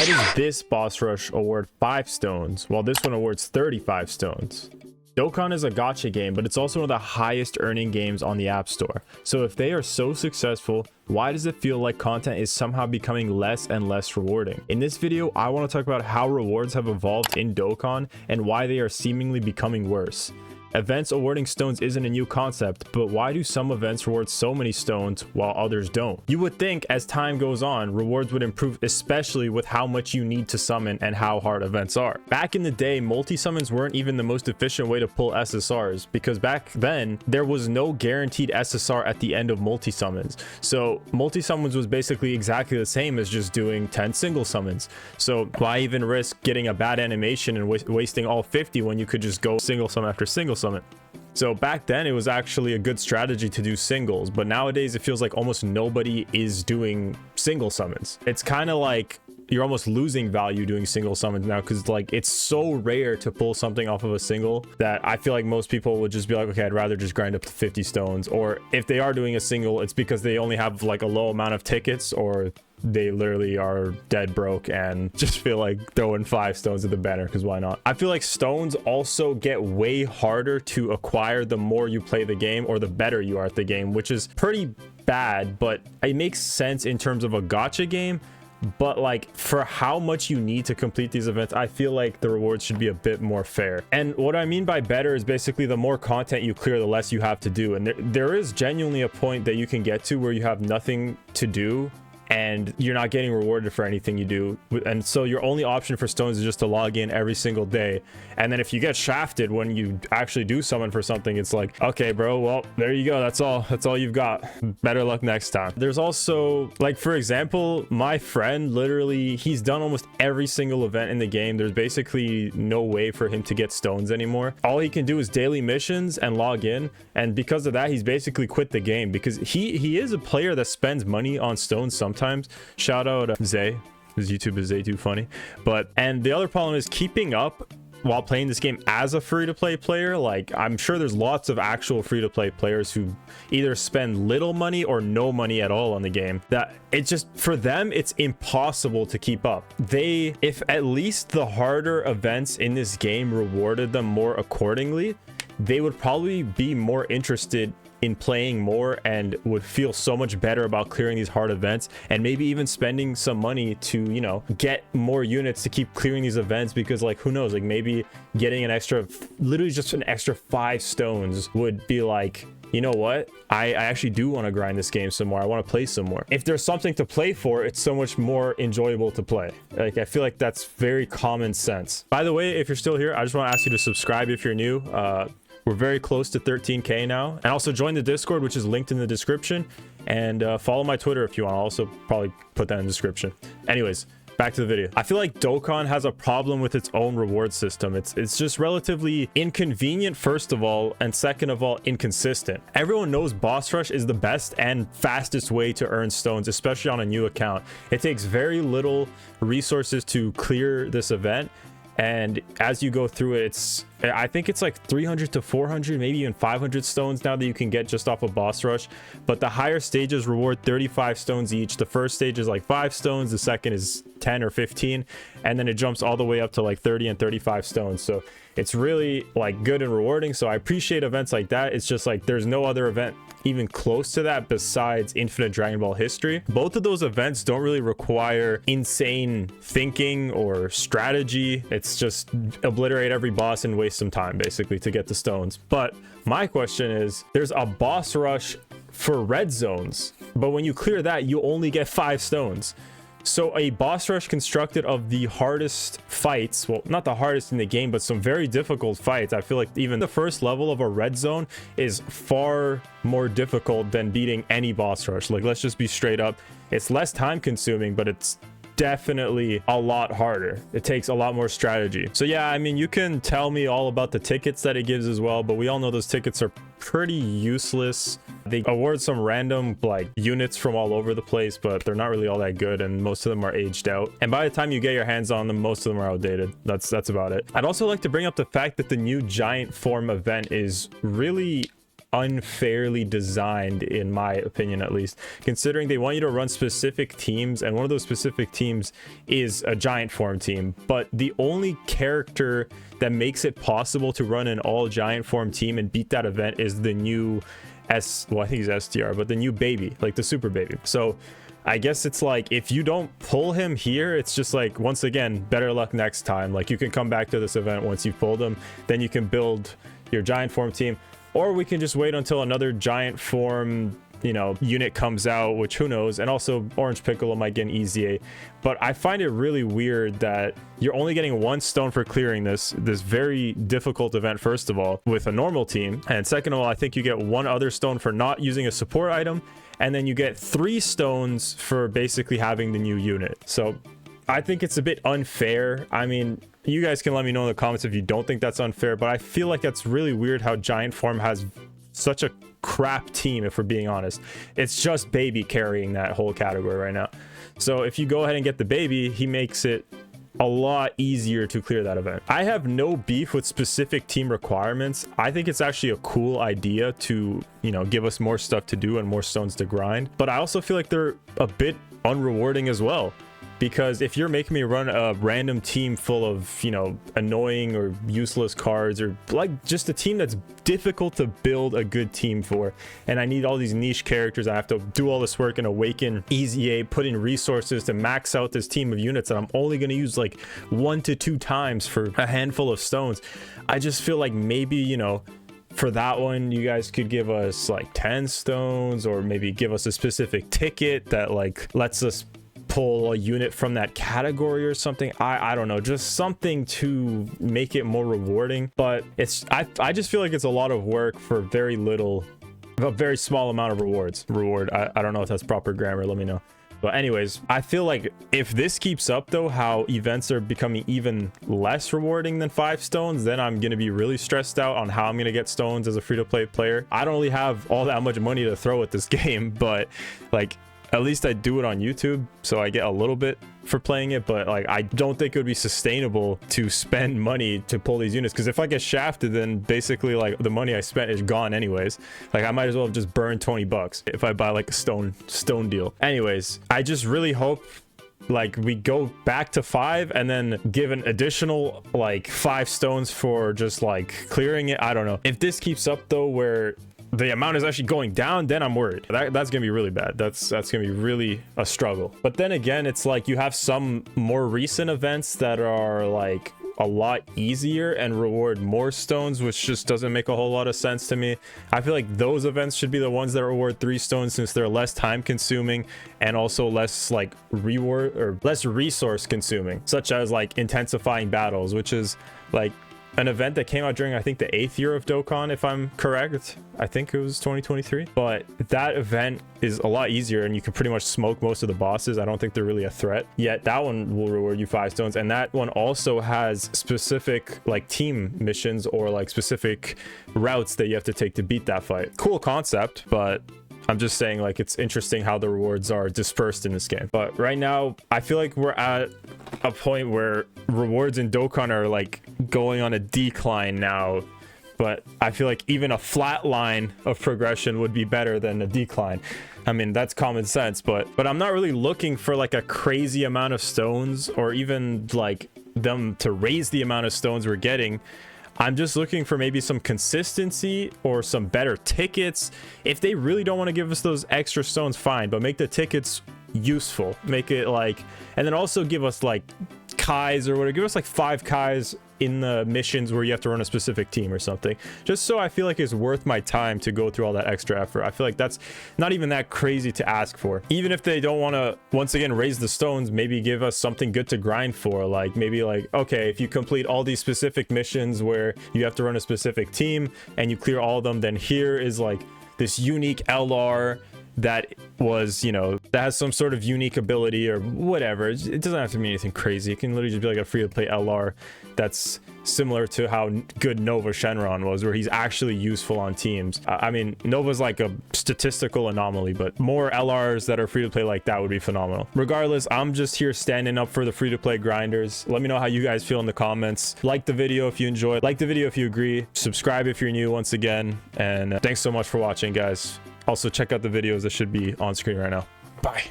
does this boss rush award 5 stones, while this one awards 35 stones? Dokkan is a gacha game, but it's also one of the highest earning games on the App Store. So if they are so successful, why does it feel like content is somehow becoming less and less rewarding? In this video, I want to talk about how rewards have evolved in Dokkan and why they are seemingly becoming worse. Events awarding stones isn't a new concept, but why do some events reward so many stones while others don't? You would think as time goes on, rewards would improve, especially with how much you need to summon and how hard events are. Back in the day, multi-summons weren't even the most efficient way to pull SSRs, because back then, there was no guaranteed SSR at the end of multi-summons. So multi-summons was basically exactly the same as just doing 10 single summons. So why even risk getting a bad animation and wasting all 50 when you could just go single summon after single summon? So back then it was actually a good strategy to do singles, but nowadays it feels like almost nobody is doing single summons. It's kind of like you're almost losing value doing single summons now, because like it's so rare to pull something off of a single that I feel like most people would just be like, okay, I'd rather just grind up to 50 stones. Or if they are doing a single, it's because they only have like a low amount of tickets, or they literally are dead broke and just feel like throwing 5 stones at the banner, because why not? I feel like stones also get way harder to acquire the more you play the game, or the better you are at the game, which is pretty bad, but it makes sense in terms of a gacha game. But like for how much you need to complete these events, I feel like the rewards should be a bit more fair. And what I mean by better is basically the more content you clear, the less you have to do. And there is genuinely a point that you can get to where you have nothing to do and you're not getting rewarded for anything you do, and so your only option for stones is just to log in every single day. And then if you get shafted when you actually do summon for something, it's like, okay bro, well there you go, that's all you've got, better luck next time. There's also, like, for example, my friend, literally he's done almost every single event in the game. There's basically no way for him to get stones anymore. All he can do is daily missions and log in, and because of that he's basically quit the game, because he is a player that spends money on stones sometimes. Shout out Zay, his YouTube is Zay Too Funny. And the other problem is keeping up while playing this game as a free-to-play player. Like, I'm sure there's lots of actual free-to-play players who either spend little money or no money at all on the game, that it's just, for them it's impossible to keep up. If at least the harder events in this game rewarded them more accordingly, they would probably be more interested in playing more and would feel so much better about clearing these hard events, and maybe even spending some money to, you know, get more units to keep clearing these events. Because like, who knows, like maybe getting an extra, literally just an extra 5 stones would be like, you know what, I actually do want to grind this game some more, I want to play some more. If there's something to play for, it's so much more enjoyable to play. Like, I feel like that's very common sense. By the way, if you're still here, I just want to ask you to subscribe if you're new. We're very close to 13K now. And also join the Discord, which is linked in the description. And follow my Twitter if you want. I'll also probably put that in the description. Anyways, back to the video. I feel like Dokkan has a problem with its own reward system. It's just relatively inconvenient, first of all, and second of all, inconsistent. Everyone knows boss rush is the best and fastest way to earn stones, especially on a new account. It takes very little resources to clear this event. And as you go through it, I think it's like 300 to 400, maybe even 500 stones now that you can get just off of boss rush. But the higher stages reward 35 stones each. The first stage is like 5 stones, the second is 10 or 15, and then it jumps all the way up to like 30 and 35 stones. So it's really like good and rewarding. So I appreciate events like that. It's just like there's no other event even close to that besides Infinite Dragon Ball History. Both of those events don't really require insane thinking or strategy. It's just obliterate every boss and waste some time basically to get the stones. But my question is, there's a boss rush for red zones, but when you clear that, you only get 5 stones. So a boss rush constructed of the hardest fights, well, not the hardest in the game, but some very difficult fights. I feel like even the first level of a red zone is far more difficult than beating any boss rush. Like, let's just be straight up. It's less time consuming, but it's definitely a lot harder. It takes a lot more strategy. So yeah, I mean, you can tell me all about the tickets that it gives as well, but we all know those tickets are pretty useless. They award some random like units from all over the place, but they're not really all that good, and most of them are aged out, and by the time you get your hands on them, most of them are outdated. That's about it. I'd also like to bring up the fact that the new giant form event is really unfairly designed, in my opinion at least, considering they want you to run specific teams, and one of those specific teams is a giant form team. But the only character that makes it possible to run an all giant form team and beat that event is the new well, I think he's STR, but the new baby, like the super baby. So I guess it's like, if you don't pull him here, it's just like, once again, better luck next time. Like, you can come back to this event once you've pulled him, then you can build your giant form team, or we can just wait until another giant form, you know, unit comes out, which who knows. And also Orange Piccolo might get an EZA. But I find it really weird that you're only getting 1 stone for clearing this very difficult event, first of all, with a normal team, and second of all, I think you get 1 other stone for not using a support item, and then you get 3 stones for basically having the new unit. So I think it's a bit unfair. I mean, you guys can let me know in the comments if you don't think that's unfair, but I feel like that's really weird how giant form has such a crap team, if we're being honest. It's just baby carrying that whole category right now. So if you go ahead and get the baby, he makes it a lot easier to clear that event. I have no beef with specific team requirements. I think it's actually a cool idea to, you know, give us more stuff to do and more stones to grind, but I also feel like they're a bit unrewarding as well. Because if you're making me run a random team full of, you know, annoying or useless cards, or like just a team that's difficult to build a good team for, and I need all these niche characters, I have to do all this work and awaken EZA, put in resources to max out this team of units that I'm only going to use like 1 to 2 times for a handful of stones. I just feel like maybe, you know, for that one, you guys could give us like 10 stones, or maybe give us a specific ticket that like lets us pull a unit from that category or something. I don't know, just something to make it more rewarding. But it's I just feel like it's a lot of work for very little, a very small amount of reward. I don't know if that's proper grammar, let me know. But anyways, I feel like if this keeps up though, how events are becoming even less rewarding than 5 stones, then I'm going to be really stressed out on how I'm going to get stones as a free-to-play player. I don't really have all that much money to throw at this game, but like, at least I do it on YouTube, so I get a little bit for playing it. But like, I don't think it would be sustainable to spend money to pull these units, because if I get shafted, then basically like the money I spent is gone anyways. Like, I might as well have just burned 20 bucks if I buy like a stone deal. Anyways, I just really hope like we go back to 5 and then give an additional like 5 stones for just like clearing it. I don't know. If this keeps up though, where the amount is actually going down, then I'm worried. That's gonna be really bad. That's gonna be really a struggle. But then again, it's like you have some more recent events that are like a lot easier and reward more stones, which just doesn't make a whole lot of sense to me. I feel like those events should be the ones that reward 3 stones, since they're less time consuming and also less like reward or less resource consuming, such as like intensifying battles, which is like an event that came out during, I think, the 8th year of Dokkan, if I'm correct. I think it was 2023. But that event is a lot easier, and you can pretty much smoke most of the bosses. I don't think they're really a threat. Yet that one will reward you 5 stones, and that one also has specific like team missions or like specific routes that you have to take to beat that fight. Cool concept, but I'm just saying, like, it's interesting how the rewards are dispersed in this game. But right now, I feel like we're at a point where rewards in Dokkan are like going on a decline now. But I feel like even a flat line of progression would be better than a decline. I mean, that's common sense, but I'm not really looking for like a crazy amount of stones, or even like them to raise the amount of stones we're getting. I'm just looking for maybe some consistency or some better tickets. If they really don't want to give us those extra stones, fine, but make the tickets useful. Make it like, and then also give us like Kais or whatever. Give us like 5 Kais in the missions where you have to run a specific team or something, just so I feel like it's worth my time to go through all that extra effort. I feel like that's not even that crazy to ask for. Even if they don't want to, once again, raise the stones, maybe give us something good to grind for. Like maybe like, okay, if you complete all these specific missions where you have to run a specific team and you clear all of them, then here is like this unique LR that was, you know, that has some sort of unique ability or whatever. It doesn't have to mean anything crazy. It can literally just be like a free-to-play LR that's similar to how good Nova Shenron was, where he's actually useful on teams. I mean, Nova's like a statistical anomaly, but more LRs that are free-to-play like that would be phenomenal. Regardless, I'm just here standing up for the free-to-play grinders. Let me know how you guys feel in the comments. Like the video if you enjoyed, like the video if you agree, subscribe if you're new once again, and thanks so much for watching, guys. Also check out the videos that should be on screen right now. Bye.